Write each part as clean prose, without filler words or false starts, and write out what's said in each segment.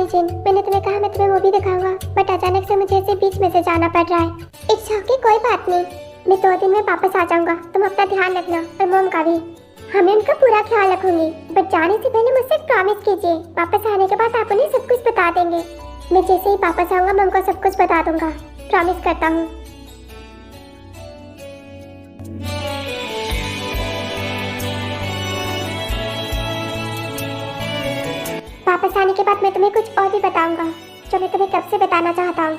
Sorry जिन, मैंने तुम्हें कहा मैं तुम्हें मूवी दिखाऊंगा, बट अचानक से मुझे ऐसे बीच में से जाना पड़ रहा है। इट्स ओके, कोई बात नहीं, मैं 2 दिन में वापस आ जाऊंगा। तुम अपना ध्यान रखना और मोम का भी। हाँ मैं उनका पूरा ख्याल रखूंगी, बट जाने से पहले मुझसे प्रॉमिस कीजिए, वापस आने के बाद आप उन्हें सब कुछ बता देंगे। मैं जैसे ही वापस आऊंगा मैं उनको सब कुछ बता दूंगा, प्रॉमिस करता हूँ। वापस आने के बाद मैं तुम्हें कुछ और भी बताऊंगा, जो मैं तुम्हें कब से बताना चाहता हूँ।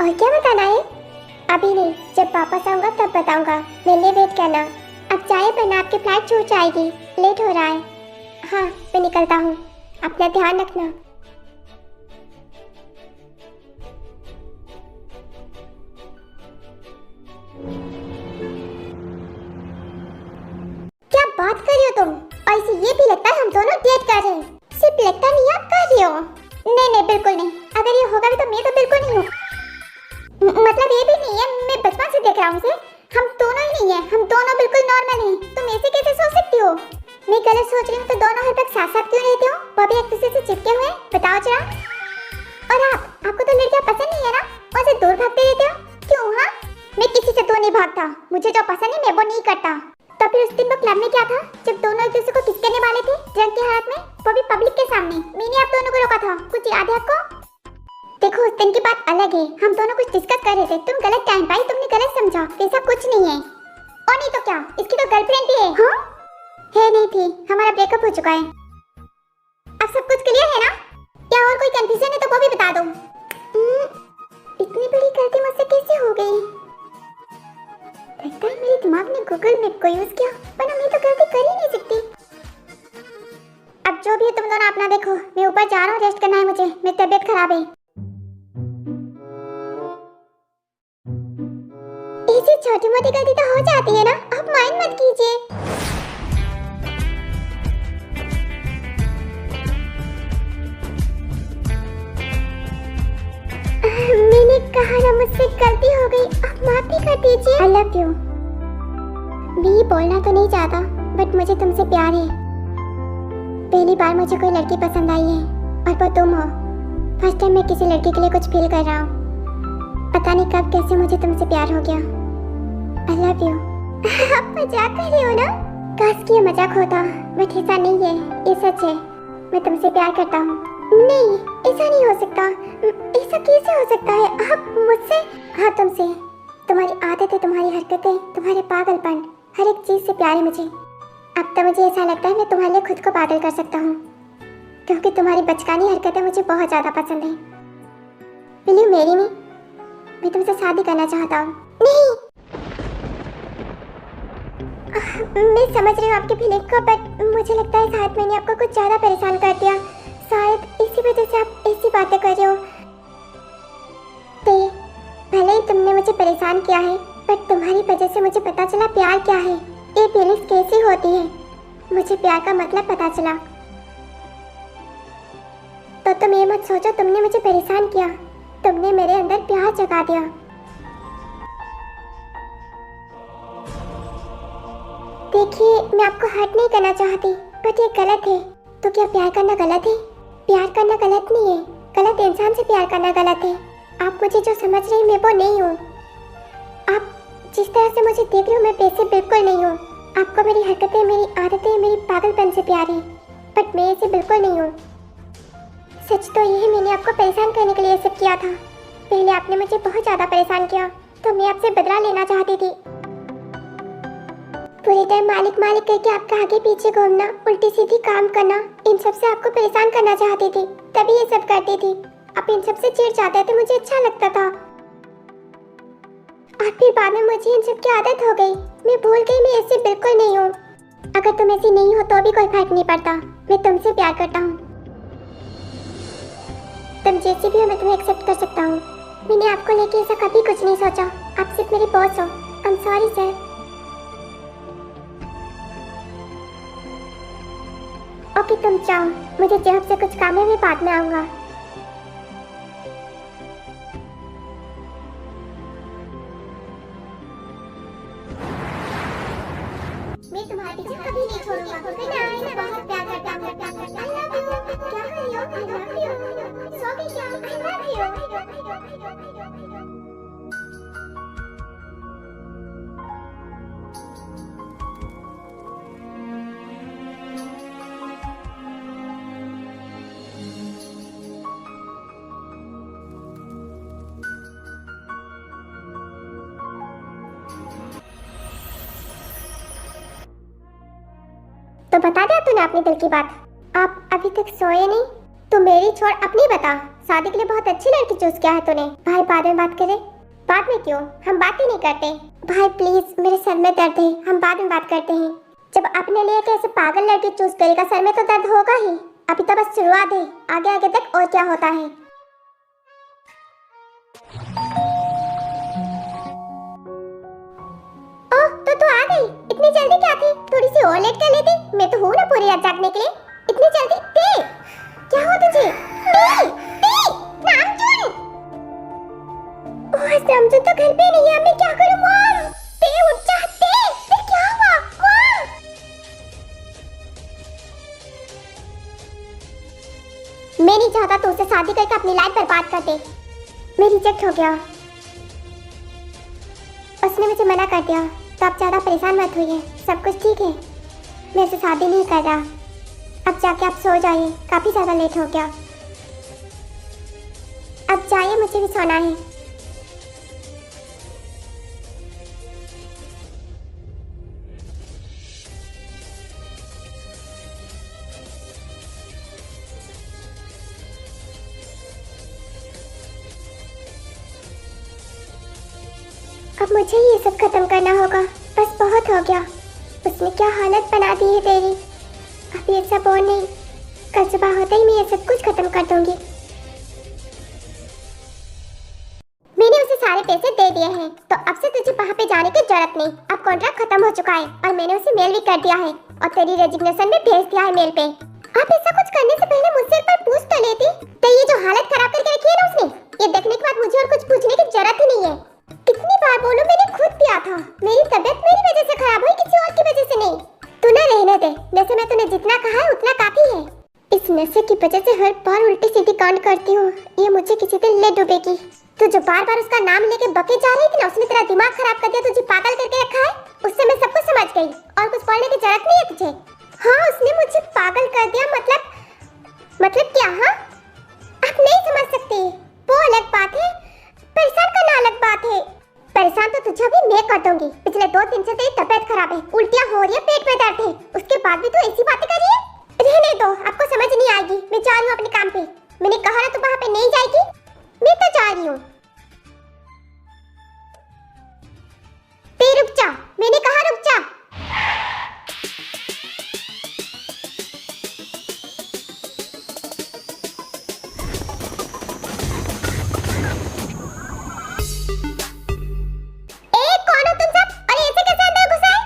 और क्या बताना है? अभी नहीं, जब वापस आऊंगा तब बताऊंगा। मेरे लिए वेट करना। अब जाए वरना आपकी फ्लाइट छूट जाएगी, लेट हो रहा है। हाँ मैं निकलता हूँ, अपना ध्यान रखना। क्या बात कर रही हो तुम? और इसे ये भी लगता है हम दोनों डेट कर रहे हैं? सिर्फ लगता नहीं, आप कर रही हो। नहीं नहीं बिल्कुल नहीं, अगर ये होगा भी तो मैं तो बिल्कुल नहीं हूँ। मतलब ये भी नहीं है, मैं बचपन से देख रहा हूँ उसे। हम दोनों ही नहीं है, हम दोनों बिल्कुल नॉर्मल हैं। तुम ऐसे कैसे सोच सकती हो? मैं गलत सोच रही हूँ तो दोनों हर वक्त साथ साथ क्यों रहते हो? वो भी एक दूसरे से चिपके हुए, बताओ जरा। और आपको तो लड़कियां पसंद नहीं है ना, और से दूर भागते रहते हो क्यों? हाँ मैं किसी से दूर नहीं भागता, मुझे जो पसंद है मैं वो नहीं करता। तो फिर उस दिन वो क्लब में क्या था जब दोनों एक दूसरे को किस करने वाले थे ड्रंक की हालत में, वो भी पब्लिक के सामने? मैंने आप दोनों को रोका था, कुछ याद है आपको? देखो उस दिन की बात अलग है, हम दोनों कुछ डिस्कस कर रहे थे, तुम गलत टाइम पाई, तुमने गलत समझा। ऐसा कुछ नहीं है। और नहीं तो क्या, इसकी तो गर्लफ्रेंड भी है। हाँ है नहीं थी, हमारा ब्रेकअप हो चुका है। अब सब कुछ क्लियर है ना? क्या और कोई कंफ्यूजन है तो वो भी बता दो। इतनी बड़ी गलती मुझसे कैसे हो गई? लगता है मेरे दिमाग ने गूगल मैप को यूज किया, वरना मैं तो गलती कर ही नहीं सकती। अब जो भी है तुम दोनों अपना देखो, मैं ऊपर जा रहा हूँ, रेस्ट करना है मुझे, मेरी तबीयत खराब है। ऐसी छोटी मोटी गलती तो हो जाती है ना, आप माइंड मत कीजिए। मैंने कहा ना मुझसे गलती हो गई, आप माफी कर दीजिए। I love you. मैं बोलना तो नहीं चाहता, बट मुझे तुमसे प्यार है। पहली बार मुझे कोई लड़की पसंद आई है और वो तुम हो। फर्स्ट टाइम मैं किसी लड़की के लिए कुछ फील कर रहा हूँ। पता नहीं कब कैसे मुझे तुमसे प्यार हो गया। I love you। आप मजाक कर रही हो ना? काश कि ये मजाक होता, बट ऐसा नहीं है, ये सच है। मैं तुमसे प्यार करता हूँ। नहीं ऐसा नहीं हो सकता, ऐसा कैसे हो सकता है? आप मुझसे? हाँ तुमसे। तुम्हारी आदतें, तुम्हारी हरकतें, तुम्हारे पागलपन, हर एक चीज से प्यार है मुझे। अब तो मुझे ऐसा लगता है मैं तुम्हारे लिए खुद को पागल कर सकता हूँ, क्योंकि तुम्हारी बचकानी हरकतें मुझे बहुत ज्यादा पसंद है। Will you marry me? मैं तुमसे शादी करना चाहता हूँ। नहीं मैं समझ रही हूँ आपकी फीलिंग को, बट मुझे लगता है शायद मैंने आपको कुछ ज्यादा परेशान कर दिया। शायद इसी वजह से आप ऐसी बातें कर रहे हो। भले ही तुमने मुझे परेशान किया है, बट तुम्हारी वजह से मुझे पता चला प्यार क्या है, ये फीलिंग्स कैसी होती है। मुझे प्यार का मतलब पता चला। तो तुम ये मत सोचो तुमने मुझे परेशान किया, तुमने मेरे अंदर प्यार जगा दिया। देखिए मैं आपको हर्ट नहीं करना चाहती, बट ये गलत है। तो क्या प्यार करना गलत है? प्यार करना गलत नहीं है, गलत इंसान से प्यार करना गलत है। आप मुझे जो समझ रही मैं वो नहीं हूँ। आप जिस तरह से मुझे देख रहे हो मैं वैसे बिल्कुल नहीं हूँ। आपको मेरी हरकतें, मेरी आदतें, मेरी पागलपन से प्यार है, बट मैं ऐसे बिल्कुल नहीं हूँ। सच तो ये है मैंने आपको परेशान करने के लिए सब किया था। पहले आपने मुझे बहुत ज़्यादा परेशान किया, तो मैं आपसे बदला लेना चाहती थी। पूरे टाइम मालिक मालिक करके आपका आगे पीछे घूमना, उल्टी सीधी काम करना, इन सब से आपको परेशान करना चाहती थी, तभी ये सब करती थी। आप इन सब से चिढ़ जाते थे, मुझे अच्छा लगता था, और फिर बाद में मुझे इन सब की आदत हो गई। मैं भूल गई मैं ऐसी बिल्कुल नहीं हूँ। अगर तुम ऐसी नहीं हो तो भी कोई फर्क नहीं पड़ता, मैं तुमसे प्यार करता हूँ। तुम जैसी भी हो मैं तुम्हें एक्सेप्ट कर सकता हूँ। मैंने आपको लेके ऐसा कभी कुछ नहीं सोचा, आप सिर्फ मेरी बॉस हो। I am sorry sir. Okay तुम जाओ, मुझे जॉब से कुछ काम है, मैं बाद में आऊँगा। मैं तुम्हारे पीछे कभी नहीं छोड़ूंगा। मैं बहुत प्यार करता हूँ। I love you। बता दिया तूने अपने दिल की बात? आप अभी तक सोए नहीं? तू मेरी छोड़ अपनी बता। शादी के लिए बहुत अच्छी लड़की चूज किया है तूने। भाई बाद में बात करें। बाद में क्यों? हम बात ही नहीं करते। भाई प्लीज, मेरे सर में दर्द है, हम बाद में बात करते हैं। जब अपने लिए कैसे पागल लड़की चूज करेगा, सर में तो दर्द होगा ही। अभी तो बस शुरुआत है, आगे आगे तक और क्या होता है। ओह, तो तू आ गई। इतनी जल्दी क्या थी? थोड़ी सी और लेट कर लेती। मैं तो हूँ ना पूरी रात जागने के लिए। इतनी जल्दी? ते क्या हुआ तुझे? नामजुन! ओह, नामजुन तो घर पे नहीं है। मैं क्या करूँ मॉम? ते उठ जा। ते क्या हुआ मॉम? मैं नहीं चाहता तू उससे शादी करके अपनी लाइफ बर्बाद कर दे। मैं रिजेक्ट हो गया। उसने मुझे मना कर दिया। तो आप ज्यादा परेशान मत होइए, सब कुछ ठीक है। मैं उससे शादी नहीं कर रहा। अब जाके आप सो जाइए, काफी ज्यादा लेट हो गया। अब जाइए, मुझे भी सोना है। अब मुझे ये सब खत्म करना होगा। बस बहुत हो गया। उसने क्या हालत बना दी है तेरी। अब ये सब और नहीं, कल सुबह होते ही मैं ये सब कुछ खत्म कर दूंगी। मैंने उसे सारे पैसे दे दिए हैं, तो अब से तुझे वहाँ पे जाने की जरूरत नहीं। अब कॉन्ट्रैक्ट खत्म हो चुका है और मैंने उसे मेल भी कर दिया है और तेरी रेजिग्नेशन भी भेज दिया है मेल पे। आप ऐसा कुछ करने से पहले मुझसे एक बार पूछ तो लेती। तो ये जो हालत खराब करके रखी है ना उसने, ये देखने के बाद मुझे और कुछ पूछने की जरूरत ही नहीं है। कितनी बार बोलूं, मैंने खुद पिया था। मेरी तबीयत मेरी वजह से खराब हुई, किसी और की वजह से नहीं। तू ना रहने दे। वैसे मैं तूने जितना कहा है उतना काफी है। इस नशे की वजह से हर बार उल्टी सीधी कांड करती हूँ। ये मुझे किसी दिन ले डूबेगी। तू जो बार बार उसका नाम लेके बके जा रही थी ना, उसने तेरा दिमाग खराब कर दिया, तुझे पागल करके रखा है। उससे मैं सब कुछ समझ गई और कुछ पढ़ने की जरूरत नहीं है तुझे। हाँ, उसने मुझे पागल कर दिया। मतलब क्या? हाँ, आप नहीं समझ सकती। वो अलग बात है, परेशान करना अलग बात है। परेशान तो तुझे भी मैं कर दूंगी। पिछले 2 दिन से तेरी तबीयत खराब है, उल्टियाँ हो रही है, पेट में दर्द है, उसके बाद भी तू ऐसी बातें कर रही है। रहने दो, आपको समझ नहीं आएगी। मैं जा रही हूँ अपने काम पे। मैंने कहा ना, तू वहाँ पे नहीं जाएगी। मैं तो जा रही हूँ। रुक जा, मैंने कहा रुक जा। कौन हो तुम सब? और ऐसे कैसे अंदर घुस आए?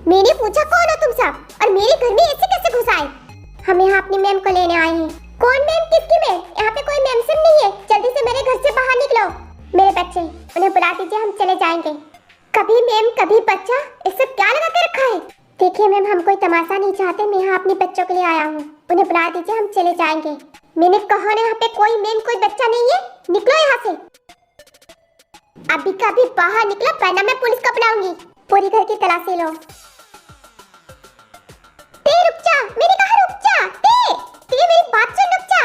मैंने पूछा कौन हो तुम सब और मेरे घर में ऐसे कैसे घुस आए? हम यहाँ अपनी मैम को लेने आए हैं। कौन मैम? किसकी मैम? यहाँ पे कोई मैम सिम नहीं है। जल्दी से मेरे घर से बाहर निकलो। मेरे बच्चे, उन्हें बुला दीजिए, हम चले जाएंगे। कभी मैम कभी बच्चा, ये सब क्या लगा के रखा है? देखिए मैम, हम कोई तमाशा नहीं चाहते। मैं यहाँ अपने बच्चों के लिए आया हूँ। उन्हें बुला दीजिए, हम चले जाएंगे। मैंने कहा ना, यहाँ पे कोई मैम कोई बच्चा नहीं है। निकलो यहाँ से। अभी कभी बाहर निकलो, वरना मैं पुलिस को बुलाऊंगी। पूरी घर की तलाशी लो। रुक जा, मैंने कहा रुक जा। ते मेरी बात सुन, रुक जा।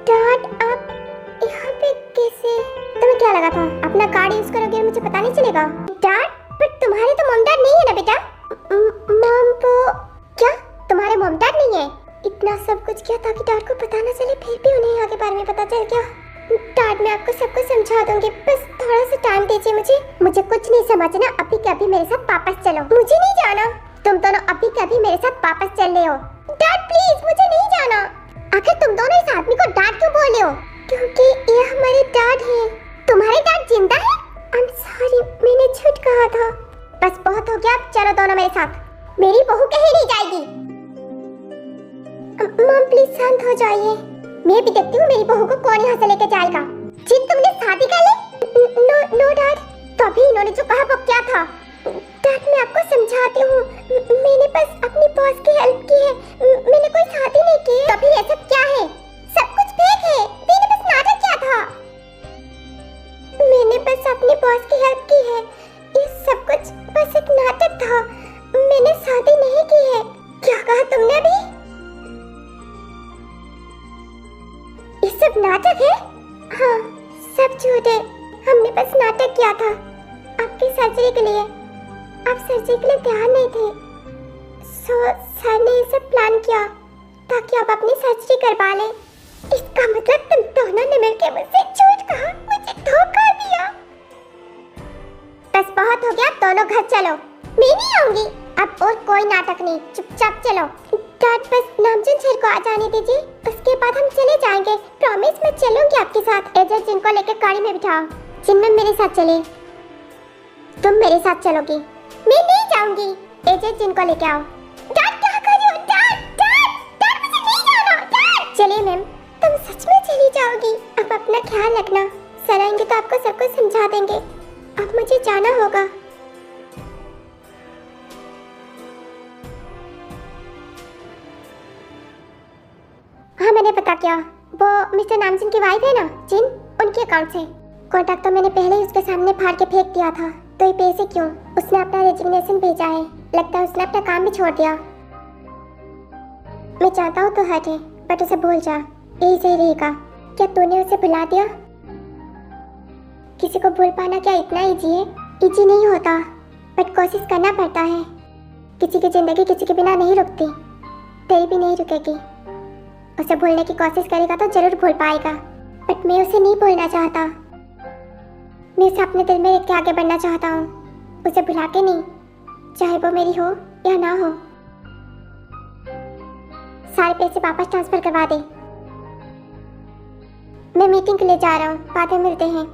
डैड, आप यहाँ पे कैसे? तुम्हें क्या लगा था अपना कार्ड यूज करोगे और मुझे पता नहीं चलेगा? डैड, पर तुम्हारे तो मॉम डैड नहीं है ना बेटा? मॉम वो क्या? तुम्हारे मॉम डैड नहीं है? इतना सब कुछ किया ताकि डैड को पता ना चले, फिर भी उन्हें आगे बारे में पता चल गया। डैड, मैं आपको सब कुछ समझा दूंगी, बस थोड़ा सा टाइम दीजिए मुझे कुछ नहीं समझना। अभी के अभी मेरे साथ वापस चलो। मुझे नहीं जाना। तुम दोनों अभी के अभी मेरे साथ वापस चल रहे हो। डैड प्लीज, मुझे नहीं जाना। आखिर तुम दोनों इस आदमी को डैड क्यों बोल रहे हो? क्योंकि ये हमारे डैड हैं। तुम्हारे डैड जिंदा है? आई एम सॉरी, मैंने झूठ कहा था। बस बहुत हो गया, चलो दोनों मेरे साथ। मेरी बहू कहीं नहीं जाएगी। मॉम प्लीज शांत हो जाइए। मैं भी देखती हूँ मेरी बहू को कौन यहाँ से लेके जाएगा। जिन तुमने शादी कर ली? No dad. तो अभी इन्होंने जो कहा वो क्या था? डैड, मैं आपको समझाती हूँ। मैंने बस अपनी बॉस की हेल्प की है। मैंने कोई शादी नहीं की। तो फिर ये सब क्या है? सब कुछ फेक है। मैंने बस नाटक किया था। मैंने बस अपनी बॉस की हेल्प की है। ये सब कुछ बस एक नाटक था। मैंने शादी नहीं की है। क्या कहा तुमने अभी? ये सब नाटक है? हाँ, सब झूठ है। सर्जरी के लिए। आप सर्जरी के लिए तैयार नहीं थे, सो सर ने इसे प्लान किया ताकि आप अपनी सर्जरी करवा लें। इसका मतलब तुम दोनों ने मिलकर मुझसे झूठ कहा, मुझे धोखा दिया। बस बहुत हो गया, दोनों घर चलो। मैं नहीं आऊंगी, अब और कोई नाटक नहीं, चुपचाप चलो। डैड बस नामचीन सर को आ जाने दीजिए, उसके बाद हम चले जाएंगे। प्रॉमिस मैं चलूंगी आपके साथ। एजेंट जिनको लेकर गाड़ी में बिठाओ। जिनमें मेरे साथ चले। तुम मेरे साथ चलोगी? मैं नहीं जाऊंगी। एजेंट जिनको लेके आओ। डैड क्या कर रही हो? डैड डैड डैड मुझे नहीं जाना। डैड चलिए मैम, तुम सच में चली जाओगी। अब अपना ख्याल रखना, सर आएंगे तो आपको सब कुछ समझा देंगे। अब मुझे जाना होगा। हाँ मैंने पता किया, वो मिस्टर नामचीन की वाइफ है ना जिन, उनके अकाउंट से। कॉन्टैक्ट तो मैंने पहले ही उसके सामने फाड़ के फेंक दिया था, तो ये पैसे क्यों? उसने अपना रेजिग्नेशन भेजा है, लगता है उसने अपना काम भी छोड़ दिया। मैं चाहता हूँ तो हटे, बट उसे भूल जा, यही सही रहेगा। क्या तूने उसे भुला दिया? किसी को भूल पाना क्या इतना इजी है? इजी नहीं होता, बट कोशिश करना पड़ता है। किसी की जिंदगी किसी के बिना नहीं रुकती, तेरी भी नहीं रुकेगी। उसे भूलने की कोशिश करेगा तो जरूर भूल पाएगा, बट मैं उसे नहीं भूलना चाहता। मैं उसे अपने दिल में रख के आगे बढ़ना चाहता हूँ, उसे भुला के नहीं, चाहे वो मेरी हो या ना हो। सारे पैसे वापस ट्रांसफर करवा दे। मैं मीटिंग के लिए जा रहा हूँ, बाद में मिलते हैं।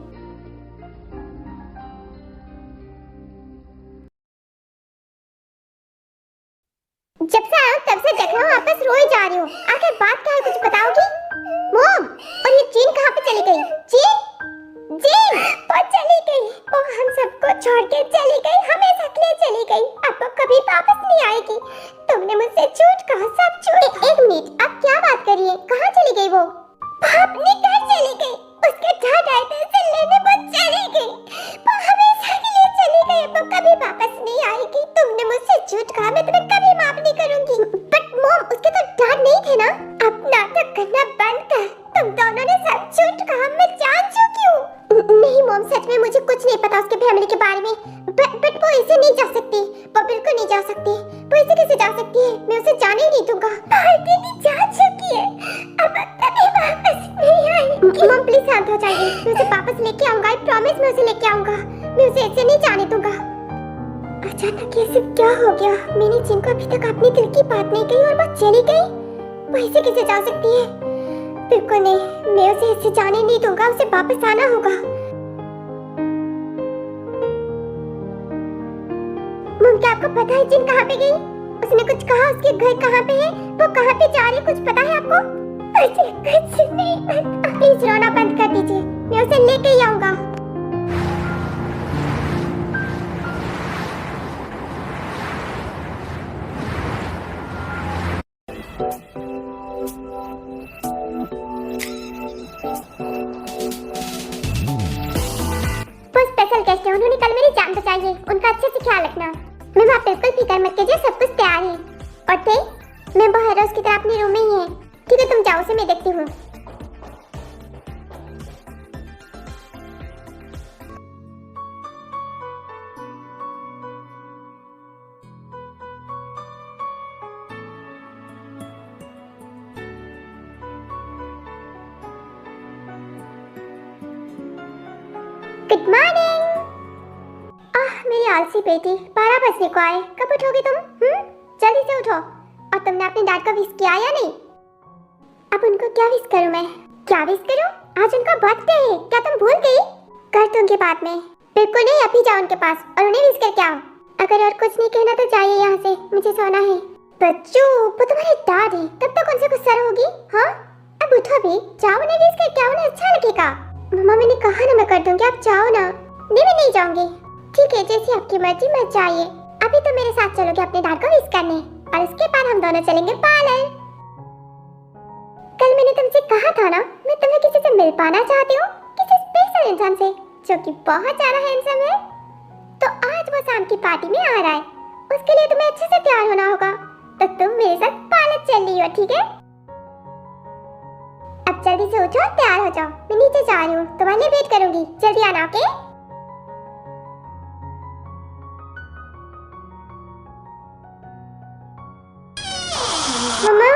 जब से आया तब से देख रहा हूँ आपस रोई जा रही हो। आखिर बात क्या है, कुछ बताओगी? मॉम, और ये जीन कहाँ पे चली गई? जीन जीन वो चली गई, वो हम सबको छोड़ के चली गई, हमेशा के लिए चली गई। अब वो कभी वापस नहीं आएगी। तुमने मुझसे झूठ कहा, सब झूठ। एक मिनट, आप क्या बात कर रही हैं? कहाँ चली गई वो? अपने घर चली गई, उसके डैड आए थे उसे लेने, वो चली गई। वो हमेशा के लिए चली गई, वो कभी वापस नहीं आएगी। तुमने मुझसे झूठ कहा, मैं तुम्हें कभी माफ नहीं करूंगी। बट मॉम, उसके तो डैड नहीं थे ना? अब नाटक करना बंद कर, तुम दोनों ने सब झूठ कहा, मैं जान चुकी हूँ। नहीं मॉम, सच में मुझे कुछ नहीं पता उसके फैमिली के बारे में। बट वो ऐसे नहीं जा सकती, वो बिल्कुल नहीं जा सकती। वो ऐसे कैसे जा सकती है? मैं उसे जाने ही नहीं दूंगा। पार्टी भी जा चुकी है, अब कभी वापस नहीं आएगी। मॉम प्लीज शांत हो जाइए, मैं उसे वापस लेके आऊंगा। आई प्रॉमिस, मैं उसे लेके आऊंगा। मैं उसे ऐसे नहीं जाने दूंगा। अचानक ये सब क्या हो गया? मैंने जिनको अभी तक अपने दिल की बात नहीं कही और वो चली गई। वो ऐसे कैसे जा सकती है? बिल्कुल नहीं, मैं उसे ऐसे जाने नहीं दूंगा। उसे वापस आना होगा। मम, क्या आपको पता है जिन कहाँ पे गई? उसने कुछ कहा, उसके घर कहाँ पे है, वो कहाँ पे जा रही है, कुछ पता है आपको? मुझे कुछ नहीं पता। प्लीज रोना बंद कर दीजिए, मैं उसे लेके ही आऊंगा। वो स्पेशल गेस्ट है, उन्होंने कल मेरी जान बचाई है, उनका अच्छे से ख्याल रखना। मैं वहाँ बिल्कुल फिक्र मत कीजिए, सब कुछ तैयार है। और थे, मैं वो हर रोज की तरह अपने रूम में ही है। ठीक है, तुम जाओ, से मैं देखती हूँ। Good morning. मेरी आलसी बेटी, 12 बजने को आए, कब उठोगी तुम? जल्दी से उठो। और तुमने अपने डैड को विश किया या नहीं? अब उनको क्या विश करूं मैं? क्या विश करूं? आज उनका बर्थडे है, क्या तुम भूल गई? कर दूंगी बाद में। बिल्कुल नहीं, अभी जाओ उनके पास और उन्हें विश करके आओ। अगर और कुछ नहीं कहना तो जाइए यहाँ से, मुझे सोना है। बच्चों, वो तुम्हारे डैड है, तब तक उनसे गुस्सा रहोगी? हाँ, अब उठो भी, जाओ उन्हें विश करके आओ, उन्हें अच्छा लगेगा। मम्मा मैंने कहा ना मैं कर दूंगी, आप जाओ ना। नहीं, मैं नहीं जाऊंगी। ठीक है, जैसी आपकी मर्जी, मत जाइए। अभी तो मेरे साथ चलोगे अपने डैड को विश करने, और उसके बाद हम दोनों चलेंगे पार्लर। कल मैंने तुमसे कहा था ना, मैं तुम्हें किसी से मिल पाना चाहती हूँ, किसी स्पेशल इंसान से जो कि बहुत ज्यादा हैंडसम है। तो आज वो शाम की पार्टी में आ रहा है, उसके लिए तुम्हें अच्छे से तैयार होना होगा। तो तुम मेरे साथ पार्लर चल रही हो, ठीक है? अब जल्दी से उठो, तैयार हो जाओ, मैं नीचे जा रही हूँ, तुम्हारे लिए वेट करूंगी। जल्दी आना, ओके? मम्मा